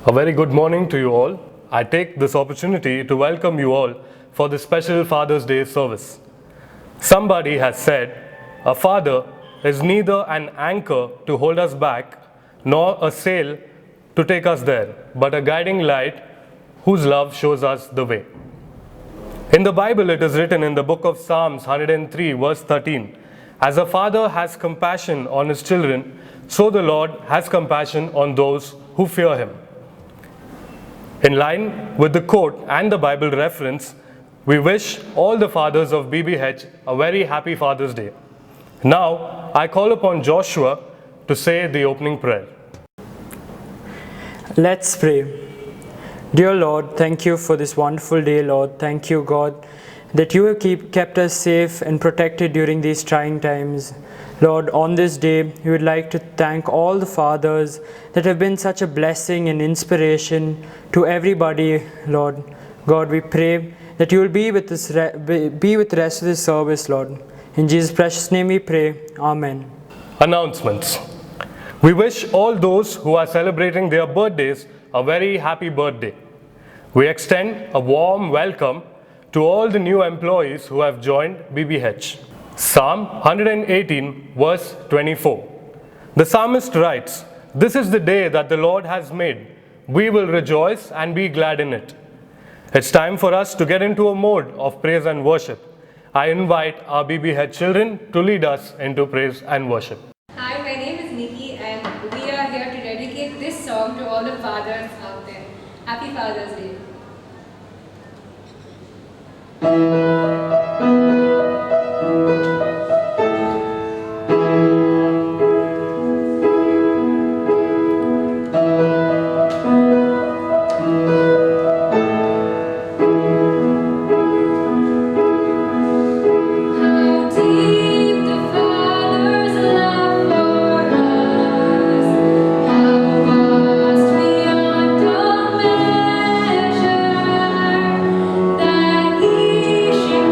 A very good morning to you all. I take this opportunity to welcome you all for this special Father's Day service. Somebody has said, a father is neither an anchor to hold us back, nor a sail to take us there, but a guiding light whose love shows us the way. In the Bible, it is written in the book of Psalms 103, verse 13, "As a father has compassion on his children, so the Lord has compassion on those who fear him." In line with the quote and the Bible reference, we wish all the fathers of BBH a very happy Father's Day. Now, I call upon Joshua to say the opening prayer. Let's pray. Dear Lord, thank you for this wonderful day, Lord. Thank you, God, that you have kept us safe and protected during these trying times. Lord, on this day, we would like to thank all the fathers that have been such a blessing and inspiration to everybody, Lord. God, we pray that you will be with the rest of this service, Lord. In Jesus' precious name we pray. Amen. Announcements. We wish all those who are celebrating their birthdays a very happy birthday. We extend a warm welcome to all the new employees who have joined BBH. Psalm 118, verse 24. The psalmist writes, "This is the day that the Lord has made. We will rejoice and be glad in it." It's time for us to get into a mode of praise and worship. I invite our BBH children to lead us into praise and worship. Hi, my name is Nikki and we are here to dedicate this song to all the fathers out there. Happy Father's Day. That he should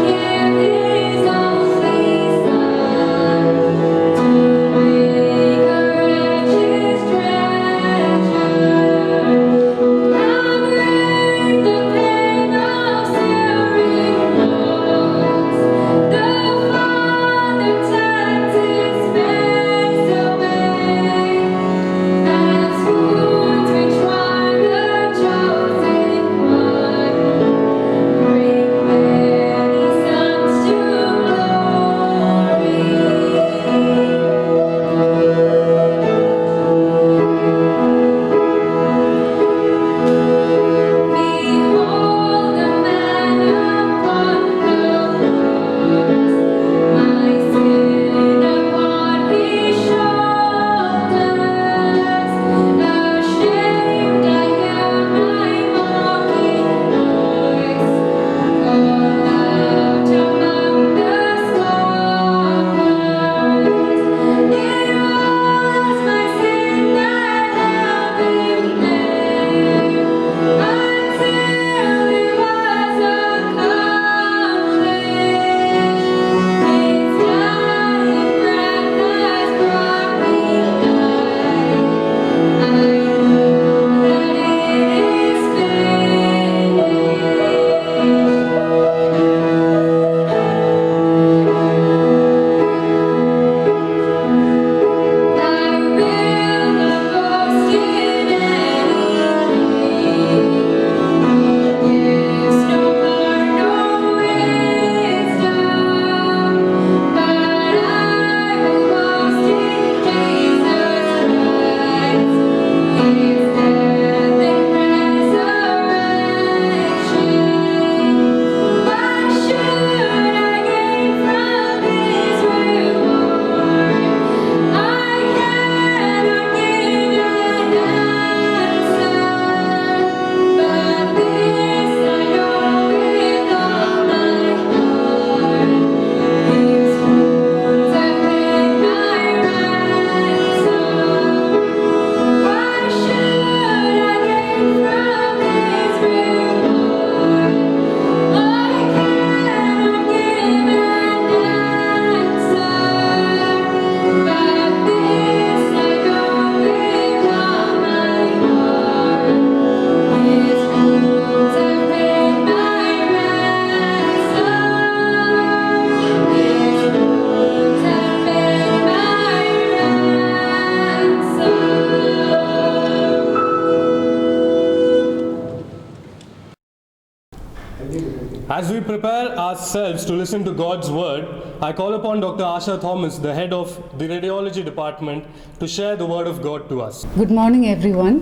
As we prepare ourselves to listen to God's word, I call upon Dr. Asha Thomas, the head of the radiology department, to share the word of God to us. Good morning, everyone.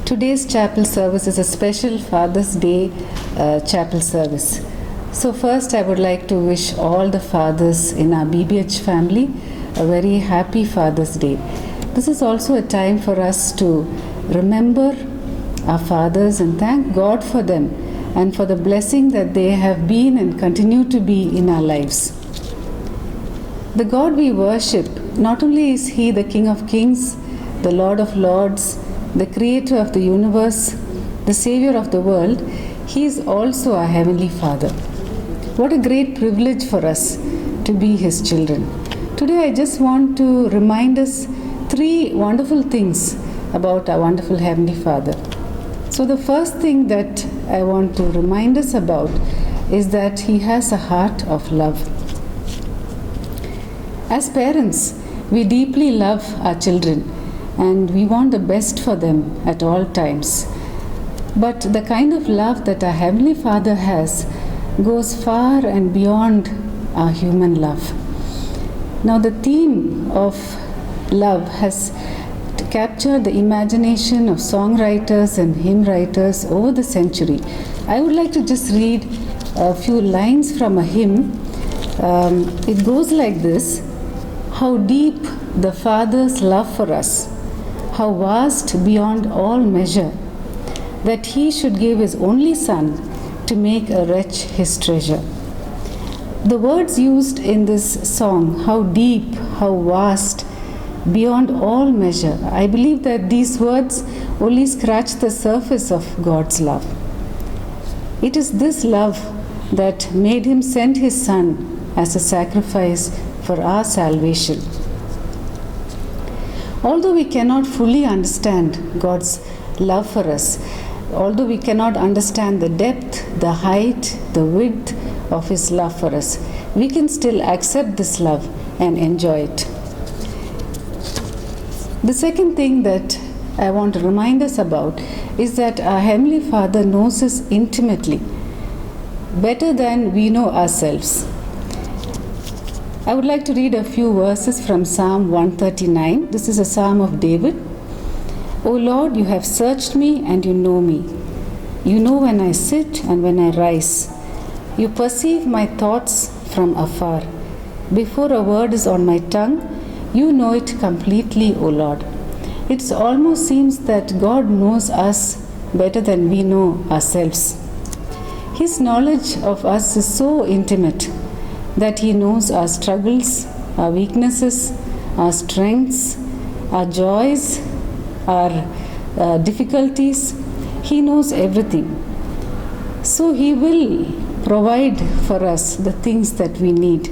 Today's chapel service is a special Father's Day chapel service. So first I would like to wish all the fathers in our BBH family a very happy Father's Day. This is also a time for us to remember our fathers and thank God for them and for the blessing that they have been and continue to be in our lives. The God we worship, not only is He the King of Kings, the Lord of Lords, the Creator of the universe, the Savior of the world, He is also our Heavenly Father. What a great privilege for us to be His children. Today I just want to remind us three wonderful things about our wonderful Heavenly Father. So the first thing that I want to remind us about is that He has a heart of love. As parents, we deeply love our children and we want the best for them at all times. But the kind of love that our Heavenly Father has goes far and beyond our human love. Now the theme of love has captured the imagination of songwriters and hymn writers over the century. I would like to just read a few lines from a hymn. It goes like this: how deep the Father's love for us, how vast beyond all measure, that He should give His only Son to make a wretch His treasure. The words used in this song, how deep, how vast, beyond all measure, I believe that these words only scratch the surface of God's love. It is this love that made Him send His Son as a sacrifice for our salvation. Although we cannot fully understand God's love for us, although we cannot understand the depth, the height, the width of His love for us, we can still accept this love and enjoy it. The second thing that I want to remind us about is that our Heavenly Father knows us intimately, better than we know ourselves. I would like to read a few verses from Psalm 139. This is a psalm of David. O Lord, you have searched me and you know me. You know when I sit and when I rise. You perceive my thoughts from afar. Before a word is on my tongue, you know it completely, O Lord. It almost seems that God knows us better than we know ourselves. His knowledge of us is so intimate that He knows our struggles, our weaknesses, our strengths, our joys, our difficulties. He knows everything. So He will provide for us the things that we need.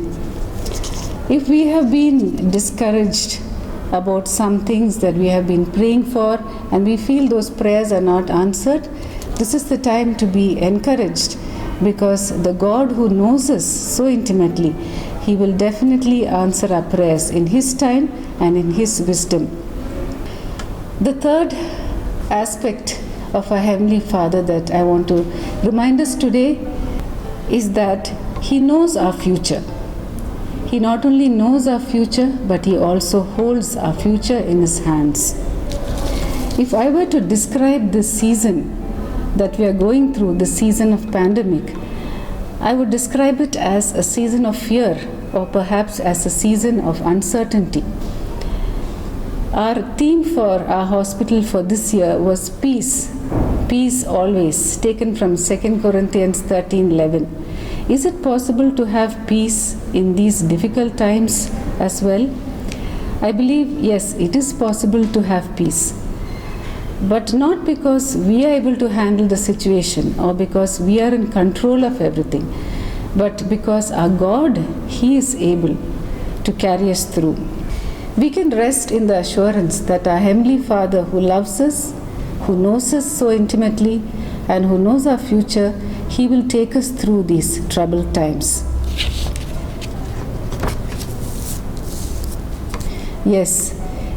If we have been discouraged about some things that we have been praying for and we feel those prayers are not answered, this is the time to be encouraged, because the God who knows us so intimately, He will definitely answer our prayers in His time and in His wisdom. The third aspect of our Heavenly Father that I want to remind us today is that He knows our future. He not only knows our future, but He also holds our future in His hands. If I were to describe this season that we are going through, the season of pandemic, I would describe it as a season of fear, or perhaps as a season of uncertainty. Our theme for our hospital for this year was peace. Peace always, taken from 2 Corinthians 13:11. Is it possible to have peace in these difficult times as well? I believe, yes, it is possible to have peace. But not because we are able to handle the situation or because we are in control of everything, but because our God, He is able to carry us through. We can rest in the assurance that our Heavenly Father, who loves us, who knows us so intimately, and who knows our future, He will take us through these troubled times. Yes,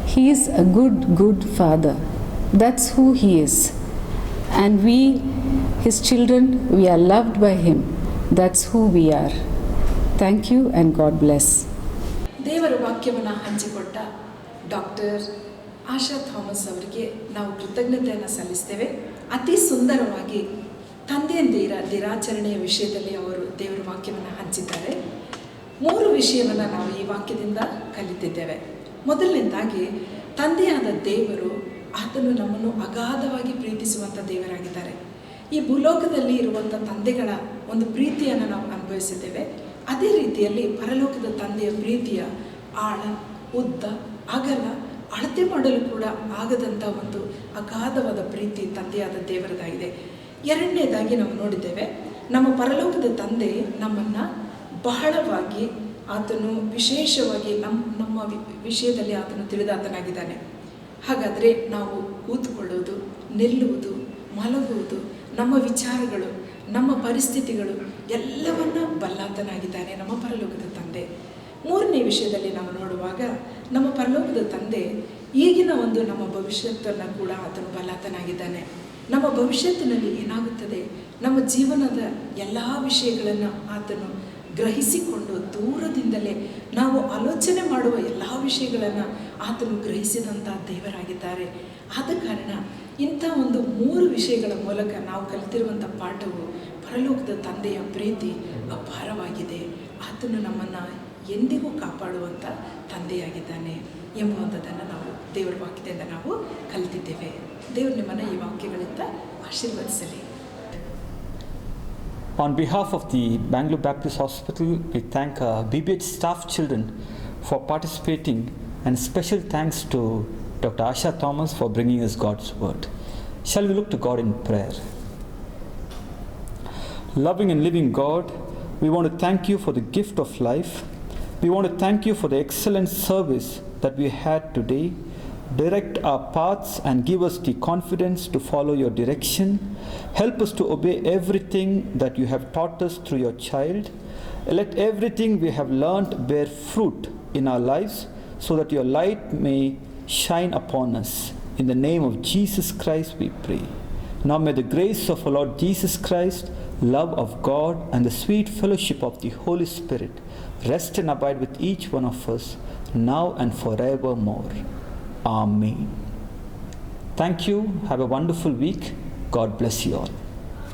He is a good Father. That's who He is. And we, His children, we are loved by Him. That's who we are. Thank you and God bless. ದೇವರ ವಾಕ್ಯವನ್ನು ಹಂಚಿಕೊಟ್ಟ doctor ಆಶಾ Thomas ಅವರಿಗೆ ನಾವು ಕೃತಜ್ಞತೆಯನ್ನು ಸಲ್ಲಿಸ್ತೇವೆ. ಅತಿ ಸುಂದರವಾಗಿ ತಂದೆಯಂದಿರ ದಿನಾಚರಣೆಯ ವಿಷಯದಲ್ಲಿ ಅವರು ದೇವರ ವಾಕ್ಯವನ್ನು ಹಂಚಿದ್ದಾರೆ. 3 ವಿಷಯವನ್ನು ನಾವು ಈ ವಾಕ್ಯದಿಂದ ಕಲಿತಿದ್ದೇವೆ. ಮೊದಲನೇದಾಗಿ, ತಂದೆಯಾದ ದೇವರು ಆತನು ನಮ್ಮನ್ನು ಅಗಾಧವಾಗಿ ಪ್ರೀತಿಸುವಂಥ ದೇವರಾಗಿದ್ದಾರೆ. ಈ ಭೂಲೋಕದಲ್ಲಿ ಇರುವಂಥ ತಂದೆಗಳ ಒಂದು ಪ್ರೀತಿಯನ್ನು ನಾವು ಅನುಭವಿಸಿದ್ದೇವೆ. ಅದೇ ರೀತಿಯಲ್ಲಿ ಪರಲೋಕದ ತಂದೆಯ ಪ್ರೀತಿಯ ಆಳ, ಉದ್ದ, ಅಗಲ, ಅಳತೆ ಮಾಡಲು ಕೂಡ ಆಗದಂಥ ಒಂದು ಅಗಾಧವಾದ ಪ್ರೀತಿ ತಂದೆಯಾದ ದೇವರದಾಗಿದೆ. ಎರಡನೇದಾಗಿ ನಾವು ನೋಡಿದ್ದೇವೆ, ನಮ್ಮ ಪರಲೋಕದ ತಂದೆ ನಮ್ಮನ್ನು ಬಹಳವಾಗಿ ಆತನು ವಿಶೇಷವಾಗಿ ನಮ್ಮ ವಿಷಯದಲ್ಲಿ ಆತನು ತಿಳಿದಾತನಾಗಿದ್ದಾನೆ. ಹಾಗಾದರೆ ನಾವು ಕೂತ್ಕೊಳ್ಳೋದು, ನಿಲ್ಲುವುದು, ಮಲಗುವುದು, ನಮ್ಮ ವಿಚಾರಗಳು, ನಮ್ಮ ಪರಿಸ್ಥಿತಿಗಳು ಎಲ್ಲವನ್ನ ಬಲ್ಲಾತನಾಗಿದ್ದಾನೆ ನಮ್ಮ ಪರಲೋಕದ ತಂದೆ. 3ನೇ ವಿಷಯದಲ್ಲಿ ನಾವು ನೋಡುವಾಗ, ನಮ್ಮ ಪರಲೋಕದ ತಂದೆ ಈಗಿನ ಒಂದು ನಮ್ಮ ಭವಿಷ್ಯತ್ತನ್ನು ಕೂಡ ಆತನು ಬಲ್ಲಾತನಾಗಿದ್ದಾನೆ. ನಮ್ಮ ಭವಿಷ್ಯತ್ತಿನಲ್ಲಿ ಏನಾಗುತ್ತದೆ, ನಮ್ಮ ಜೀವನದ ಎಲ್ಲ ವಿಷಯಗಳನ್ನು ಆತನು ಗ್ರಹಿಸಿಕೊಂಡು ದೂರದಿಂದಲೇ ನಾವು ಆಲೋಚನೆ ಮಾಡುವ ಎಲ್ಲ ವಿಷಯಗಳನ್ನು ಆತನು ಗ್ರಹಿಸಿದಂಥ ದೇವರಾಗಿದ್ದಾರೆ. ಆದ ಕಾರಣ ಇಂಥ ಒಂದು 3 ವಿಷಯಗಳ ಮೂಲಕ ನಾವು ಕಲಿತಿರುವಂಥ ಪಾಠವು ಪರಲೋಕದ ತಂದೆಯ ಪ್ರೀತಿ ಅಪಾರವಾಗಿದೆ. ಆತನು ನಮ್ಮನ್ನು ಎಂದಿಗೂ ಕಾಪಾಡುವಂಥ ತಂದೆಯಾಗಿದ್ದಾನೆ ಎಂಬುವಂಥದ್ದನ್ನು ನಾವು ದೇವರ ವಾಕ್ಯದಿಂದ ನಾವು ಕಲಿತಿದ್ದೇವೆ. ದೇವರು ನಿಮ್ಮನ್ನು ಈ ವಾಕ್ಯಗಳಿಂದ ಆಶೀರ್ವದಿಸಲಿ. On behalf of the Bangalore Baptist Hospital, we thank BBH staff children for participating, and special thanks to Dr. Asha Thomas for bringing us God's word. Shall we look to God in prayer? Loving and living God, we want to thank you for the gift of life. We want to thank you for the excellent service that we had today. Direct our paths and give us the confidence to follow your direction. Help us to obey everything that you have taught us through your child. Let everything we have learned bear fruit in our lives, so that your light may shine upon us. In the name of Jesus Christ we pray. Now may the grace of our Lord Jesus Christ, love of God, and the sweet fellowship of the Holy Spirit rest and abide with each one of us, now and forevermore. Amen. Thank you. Have a wonderful week. God bless you all.